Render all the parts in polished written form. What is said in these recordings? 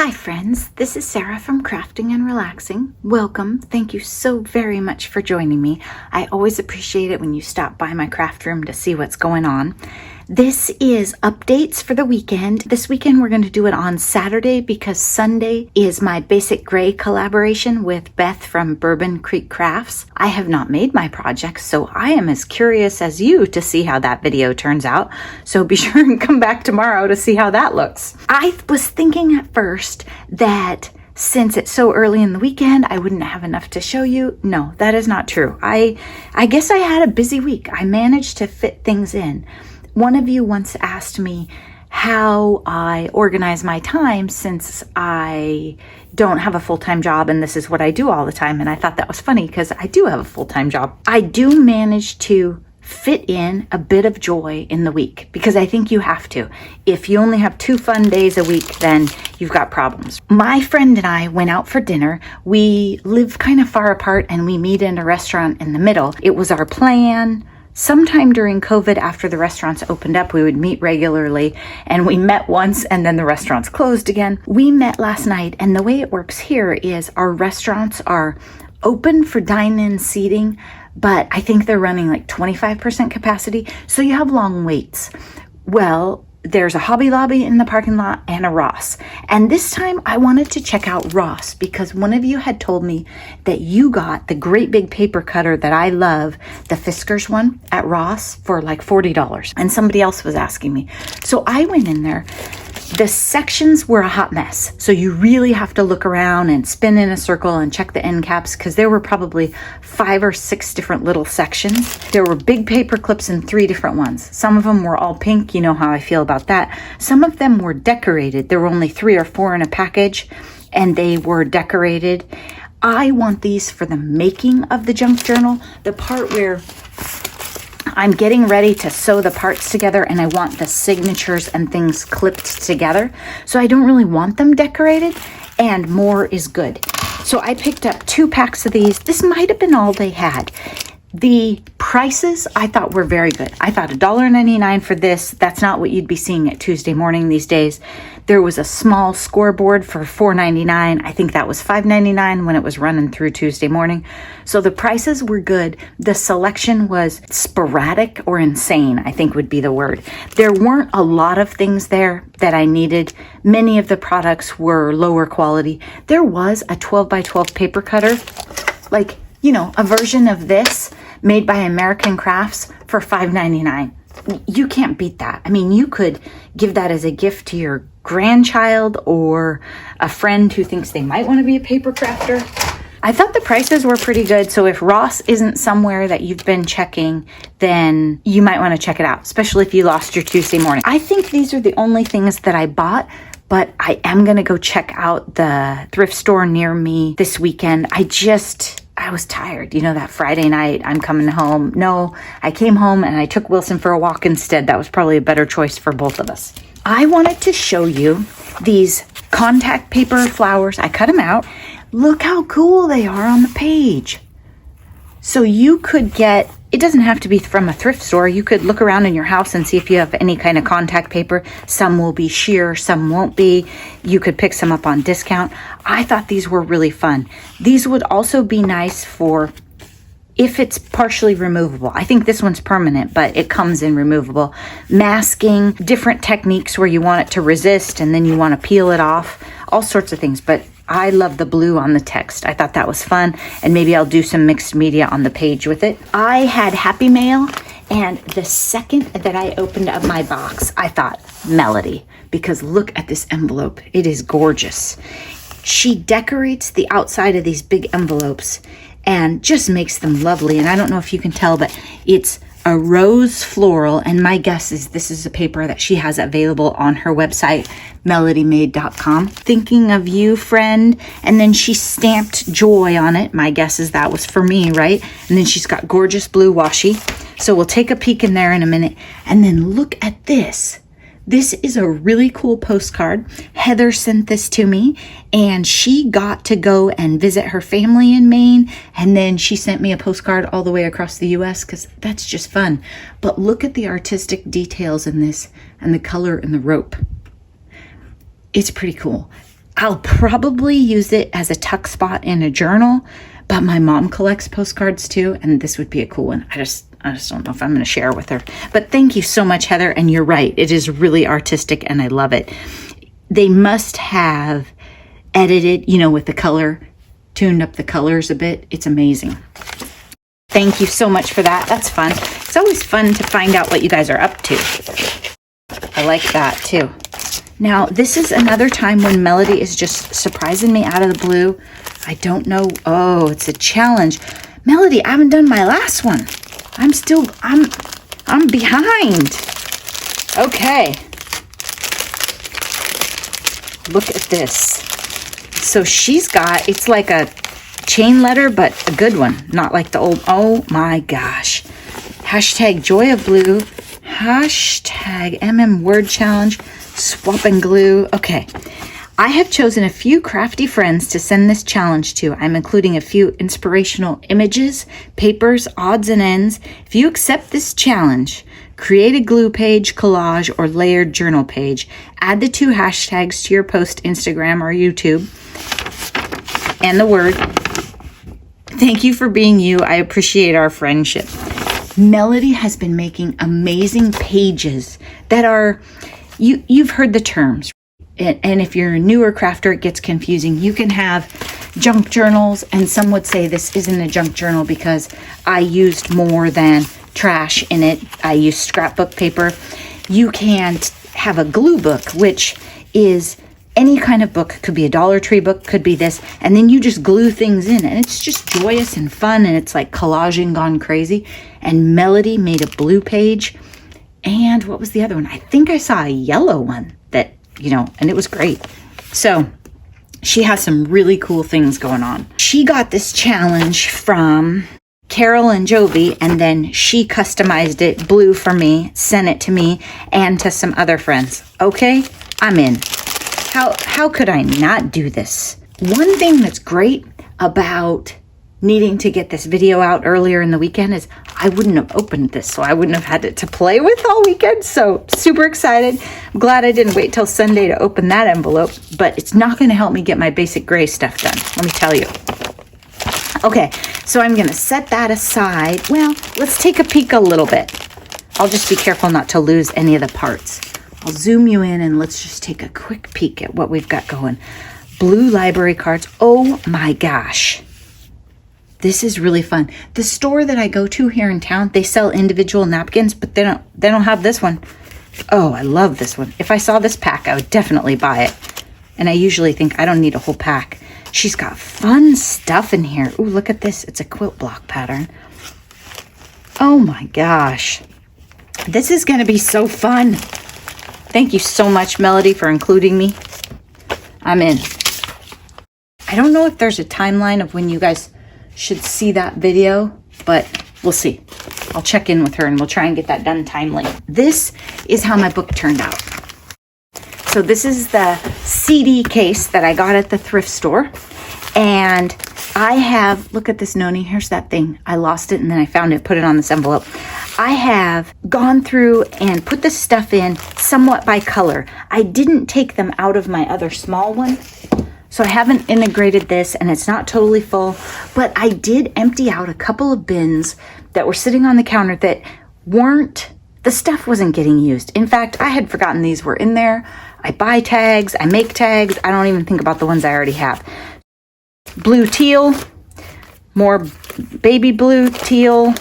Hi friends, this is Sarah from Crafting and Relaxing. Welcome. Thank you so very much for joining me. I always appreciate it when you stop by my craft room to see what's going on. This is updates for the weekend. This weekend we're going to do it on Saturday because Sunday is my Basic Gray collaboration with Beth from Bourbon Creek Crafts. I have not made my project, so I am as curious as you to see how that video turns out. So be sure and come back tomorrow to see how that looks. I was thinking at first that since it's so early in the weekend, I wouldn't have enough to show you. No, that is not true. I guess I had a busy week. I managed to fit things in. One of you once asked me how I organize my time since I don't have a full-time job and this is what I do all the time. And I thought that was funny because I do have a full-time job. I do manage to fit in a bit of joy in the week because I think you have to. If you only have 2 fun days a week, then you've got problems. My friend and I went out for dinner. We live kind of far apart and we meet in a restaurant in the middle. It was our plan. Sometime during COVID, after the restaurants opened up, we would meet regularly, and we met once and then the restaurants closed again. We met last night, and the way it works here is our restaurants are open for dine-in seating, but I think they're running like 25% capacity, so you have long waits. Well, there's a Hobby Lobby in the parking lot and a Ross. And this time I wanted to check out Ross because one of you had told me that you got the great big paper cutter that I love, the Fiskars one at Ross for like $40. And somebody else was asking me. So I went in there. The sections were a hot mess. So you really have to look around and spin in a circle and check the end caps because there were probably 5 or 6 different little sections. There were big paper clips in 3 different ones. Some of them were all pink. You know how I feel about that. Some of them were decorated. There were only 3 or 4 in a package and they were decorated. I want these for the making of the junk journal, the part where I'm getting ready to sew the parts together and I want the signatures and things clipped together. So I don't really want them decorated and more is good. So I picked up 2 packs of these. This might have been all they had. The prices I thought were very good. I thought $1.99 for this. That's not what you'd be seeing at Tuesday morning these days. There was a small scoreboard for $4.99. I think that was $5.99 when it was running through Tuesday morning. So the prices were good. The selection was sporadic or insane, I think would be the word. There weren't a lot of things there that I needed. Many of the products were lower quality. There was a 12 by 12 paper cutter, like, you know, a version of this made by American Crafts for $5.99. You can't beat that. I mean, you could give that as a gift to your grandchild or a friend who thinks they might want to be a paper crafter. I thought the prices were pretty good. So if Ross isn't somewhere that you've been checking, then you might want to check it out, especially if you lost your Tuesday morning. I think these are the only things that I bought, but I am going to go check out the thrift store near me this weekend. I was tired. You know, that Friday night, I'm coming home. No, I came home and I took Wilson for a walk instead. That was probably a better choice for both of us. I wanted to show you these contact paper flowers. I cut them out. Look how cool they are on the page. So you could get, it doesn't have to be from a thrift store. You could look around in your house and see if you have any kind of contact paper. Some will be sheer, some won't be. You could pick some up on discount. I thought these were really fun. These would also be nice for if it's partially removable. I think this one's permanent, but it comes in removable. Masking, different techniques where you want it to resist and then you want to peel it off. All sorts of things, but I love the blue on the text. I thought that was fun, and maybe I'll do some mixed media on the page with it. I had Happy Mail, and the second that I opened up my box, I thought Melody, because look at this envelope. It is gorgeous. She decorates the outside of these big envelopes and just makes them lovely, and I don't know if you can tell, but it's a rose floral, and my guess is this is a paper that she has available on her website, melodymade.com. Thinking of you, friend. And then she stamped joy on it. My guess is that was for me, right? And then she's got gorgeous blue washi. So we'll take a peek in there in a minute. And then look at this. This is a really cool postcard. Heather sent this to me and she got to go and visit her family in Maine. And then she sent me a postcard all the way across the US because that's just fun. But look at the artistic details in this and the color and the rope. It's pretty cool. I'll probably use it as a tuck spot in a journal, but my mom collects postcards too, and this would be a cool one. I just don't know if I'm going to share with her. But thank you so much, Heather, and you're right. It is really artistic, and I love it. They must have edited, with the color, tuned up the colors a bit. It's amazing. Thank you so much for that. That's fun. It's always fun to find out what you guys are up to. I like that too. Now, this is another time when Melody is just surprising me out of the blue. I don't know. Oh, it's a challenge. Melody, I haven't done my last one. I'm behind. Okay. Look at this. So she's got, it's like a chain letter, but a good one. Not like the old, oh my gosh. Hashtag Joy of Blue. Hashtag word challenge. Swap and glue. Okay. I have chosen a few crafty friends to send this challenge to. I'm including a few inspirational images, papers, odds and ends. If you accept this challenge, create a glue page, collage, or layered journal page. Add the 2 hashtags to your post, Instagram or YouTube, and the word. Thank you for being you. I appreciate our friendship. Melody has been making amazing pages that are, you've heard the terms. And if you're a newer crafter, it gets confusing. You can have junk journals, and some would say this isn't a junk journal because I used more than trash in it. I used scrapbook paper. You can have a glue book, which is any kind of book. Could be a Dollar Tree book, could be this. And then you just glue things in, and it's just joyous and fun, and it's like collaging gone crazy. And Melody made a blue page. And what was the other one? I think I saw a yellow one that, and it was great. So she has some really cool things going on. She got this challenge from Carol and Jovi, and then she customized it blue for me, sent it to me and to some other friends. Okay, I'm in. How could I not do this? One thing that's great about needing to get this video out earlier in the weekend is I wouldn't have opened this, so I wouldn't have had it to play with all weekend. So super excited. I'm glad I didn't wait till Sunday to open that envelope, but it's not going to help me get my basic gray stuff done, let me tell you. Okay, so I'm going to set that aside. Well, let's take a peek a little bit. I'll just be careful not to lose any of the parts. I'll zoom you in and let's just take a quick peek at what we've got going. Blue library cards. Oh my gosh. This is really fun. The store that I go to here in town, they sell individual napkins, but they don't have this one. Oh, I love this one. If I saw this pack, I would definitely buy it. And I usually think I don't need a whole pack. She's got fun stuff in here. Ooh, look at this. It's a quilt block pattern. Oh my gosh. This is going to be so fun. Thank you so much, Melody, for including me. I'm in. I don't know if there's a timeline of when you guys should see that video, but we'll see. I'll check in with her and we'll try and get that done timely. This is how my book turned out. So this is the CD case that I got at the thrift store. And I have, look at this, Noni, here's that thing. I lost it and then I found it, put it on this envelope. I have gone through and put this stuff in somewhat by color. I didn't take them out of my other small one. So I haven't integrated this and it's not totally full, but I did empty out a couple of bins that were sitting on the counter that the stuff wasn't getting used. In fact, I had forgotten these were in there. I buy tags, I make tags. I don't even think about the ones I already have. Blue teal, more baby blue teal.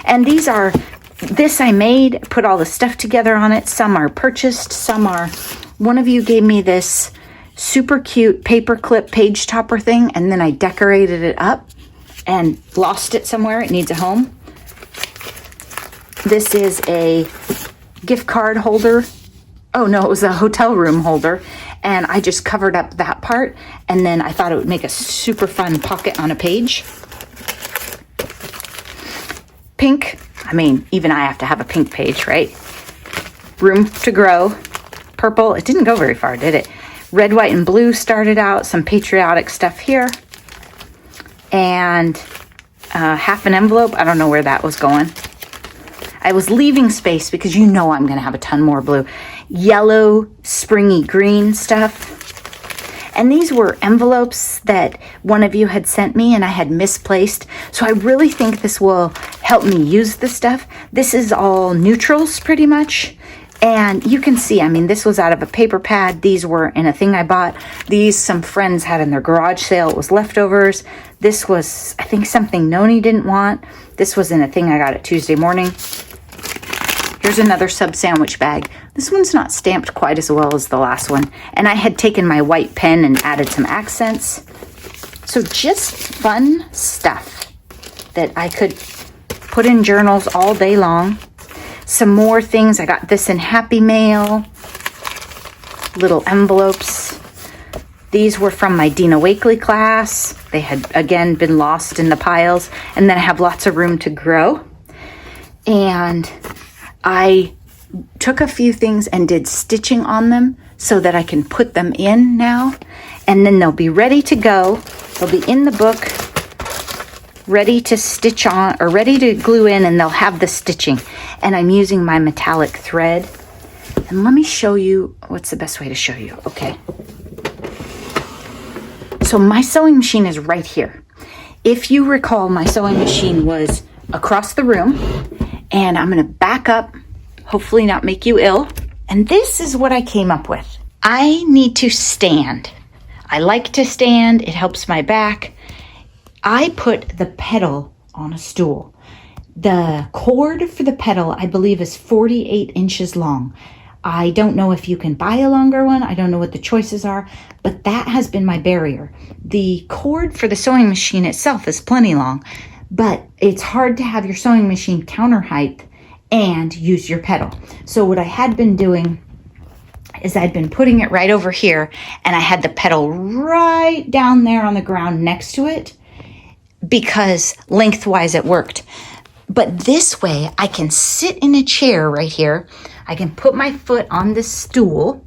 And this I made, put all the stuff together on it. Some are purchased, one of you gave me this super cute paperclip page topper thing, and then I decorated it up and lost it somewhere. It needs a home. This is a gift card holder. Oh no, it was a hotel room holder, and I just covered up that part, and then I thought it would make a super fun pocket on a page. Pink, I mean, even I have to have a pink page, right? Room to grow. Purple, it didn't go very far, did it? Red, white, and blue started out. Some patriotic stuff here. And half an envelope. I don't know where that was going. I was leaving space because you know I'm going to have a ton more blue. Yellow, springy green stuff. And these were envelopes that one of you had sent me and I had misplaced. So I really think this will help me use the stuff. This is all neutrals pretty much. And you can see, I mean, this was out of a paper pad. These were in a thing I bought. These some friends had in their garage sale. It was leftovers. This was, I think, something Noni didn't want. This was in a thing I got at Tuesday morning. Here's another sub sandwich bag. This one's not stamped quite as well as the last one. And I had taken my white pen and added some accents. So just fun stuff that I could put in journals all day long. Some more things. I got this in Happy Mail. Little envelopes. These were from my Dina Wakely class. They had, again, been lost in the piles. And then I have lots of room to grow. And I took a few things and did stitching on them so that I can put them in now. And then they'll be ready to go. They'll be in the book, ready to stitch on, or ready to glue in, and they'll have the stitching. And I'm using my metallic thread. And let me show you, what's the best way to show you? Okay. So my sewing machine is right here. If you recall, my sewing machine was across the room. And I'm going to back up, hopefully not make you ill. And this is what I came up with. I need to stand. I like to stand. It helps my back. I put the pedal on a stool. The cord for the pedal, I believe, is 48 inches long. I don't know if you can buy a longer one. I don't know what the choices are, but that has been my barrier. The cord for the sewing machine itself is plenty long, but it's hard to have your sewing machine counter height and use your pedal. So what I had been doing is I'd been putting it right over here, and I had the pedal right down there on the ground next to it because lengthwise it worked. But this way I can sit in a chair right here. I can put my foot on this stool.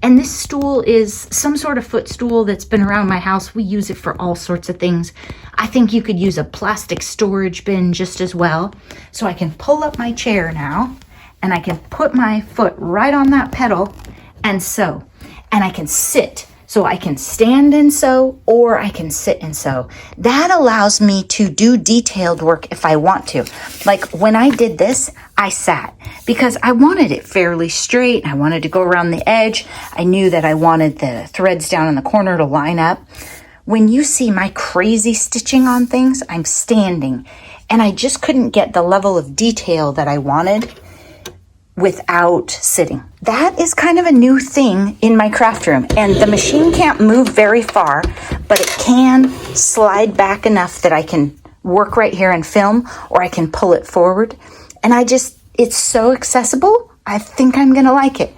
And this stool is some sort of footstool that's been around my house. We use it for all sorts of things. I think you could use a plastic storage bin just as well. So I can pull up my chair now, and I can put my foot right on that pedal and sew. And I can sit. So I can stand and sew, or I can sit and sew. That allows me to do detailed work if I want to. Like when I did this, I sat because I wanted it fairly straight. I wanted to go around the edge. I knew that I wanted the threads down in the corner to line up. When you see my crazy stitching on things, I'm standing, and I just couldn't get the level of detail that I wanted without sitting. That is kind of a new thing in my craft room, and the machine can't move very far, but it can slide back enough that I can work right here and film, or I can pull it forward. And it's so accessible. I think I'm gonna like it.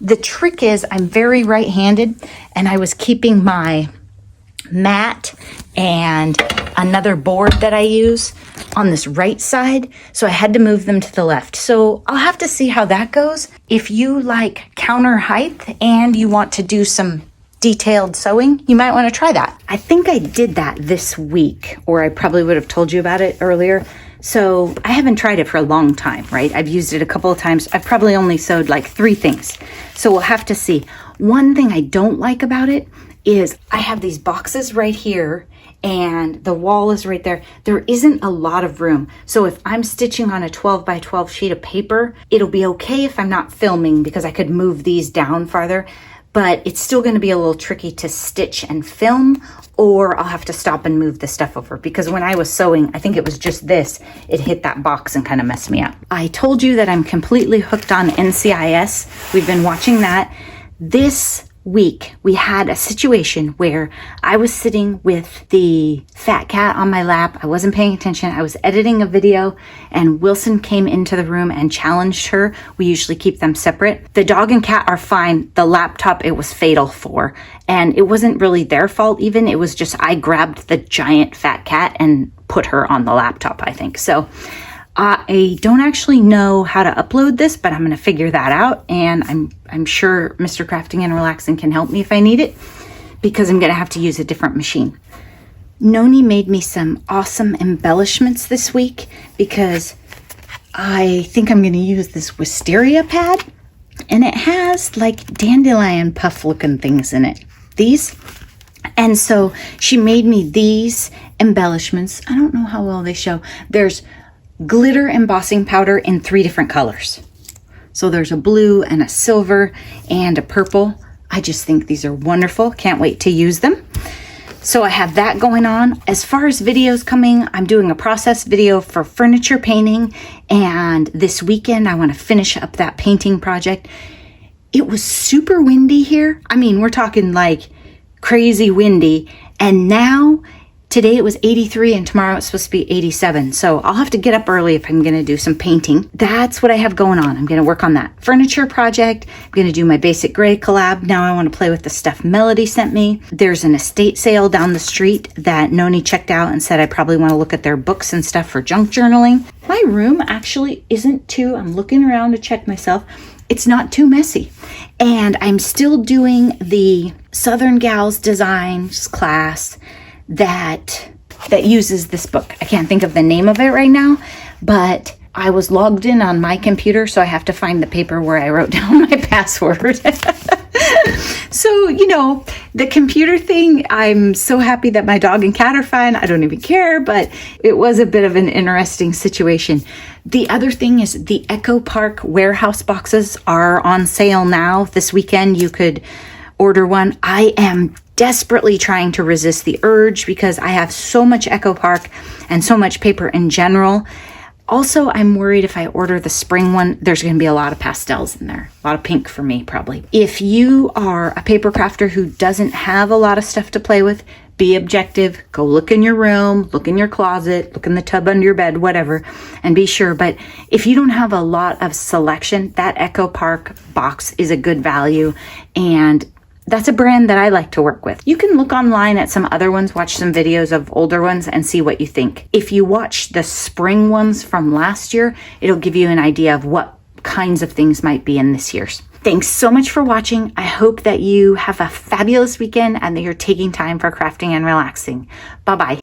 The trick is I'm very right-handed, and I was keeping my mat and another board that I use on this right side, so I had to move them to the left. So I'll have to see how that goes. If you like counter height and you want to do some detailed sewing, you might want to try that. I think I did that this week, or I probably would have told you about it earlier. So I haven't tried it for a long time, right? I've used it a couple of times. I've probably only sewed like 3 things. So we'll have to see. One thing I don't like about it is I have these boxes right here, and the wall is right there. There isn't a lot of room. So if I'm stitching on a 12 by 12 sheet of paper, it'll be okay if I'm not filming because I could move these down farther, but it's still going to be a little tricky to stitch and film, or I'll have to stop and move the stuff over because when I was sewing, I think it was just this, it hit that box and kind of messed me up. I told you that I'm completely hooked on NCIS. We've been watching that. This week we had a situation where I was sitting with the fat cat on my lap. I wasn't paying attention. I was editing a video, and Wilson came into the room and challenged her. We usually keep them separate. The dog and cat are fine. The laptop, it was fatal for, and it wasn't really their fault even. It was just I grabbed the giant fat cat and put her on the laptop, I think. So I don't actually know how to upload this, but I'm going to figure that out, and I'm sure Mr. Crafting and Relaxing can help me if I need it, because I'm going to have to use a different machine. Noni made me some awesome embellishments this week because I think I'm going to use this wisteria pad, and it has like dandelion puff looking things in it. these. And so she made me these embellishments. I don't know how well they show. There's glitter embossing powder in 3 different colors. So there's a blue and a silver and a purple. I just think these are wonderful. Can't wait to use them. So I have that going on. As far as videos coming, I'm doing a process video for furniture painting. And this weekend, I want to finish up that painting project. It was super windy here. I mean, we're talking like crazy windy. And now, today it was 83 and tomorrow it's supposed to be 87. So I'll have to get up early if I'm going to do some painting. That's what I have going on. I'm going to work on that furniture project. I'm going to do my basic gray collab. Now I want to play with the stuff Melody sent me. There's an estate sale down the street that Noni checked out and said I probably want to look at their books and stuff for junk journaling. My room actually isn't too, I'm looking around to check myself. It's not too messy. And I'm still doing the Southern Gals Designs class that uses this book. I can't think of the name of it right now, but I was logged in on my computer, so I have to find the paper where I wrote down my password. So, you know, the computer thing, I'm so happy that my dog and cat are fine. I don't even care, but it was a bit of an interesting situation. The other thing is the Echo Park warehouse boxes are on sale now. This weekend, you could order one. I am desperately trying to resist the urge because I have so much Echo Park and so much paper in general. Also, I'm worried if I order the spring one, there's going to be a lot of pastels in there. A lot of pink for me, probably. If you are a paper crafter who doesn't have a lot of stuff to play with, be objective. Go look in your room, look in your closet, look in the tub under your bed, whatever, and be sure. But if you don't have a lot of selection, that Echo Park box is a good value. And that's a brand that I like to work with. You can look online at some other ones, watch some videos of older ones and see what you think. If you watch the spring ones from last year, it'll give you an idea of what kinds of things might be in this year's. Thanks so much for watching. I hope that you have a fabulous weekend and that you're taking time for crafting and relaxing. Bye-bye.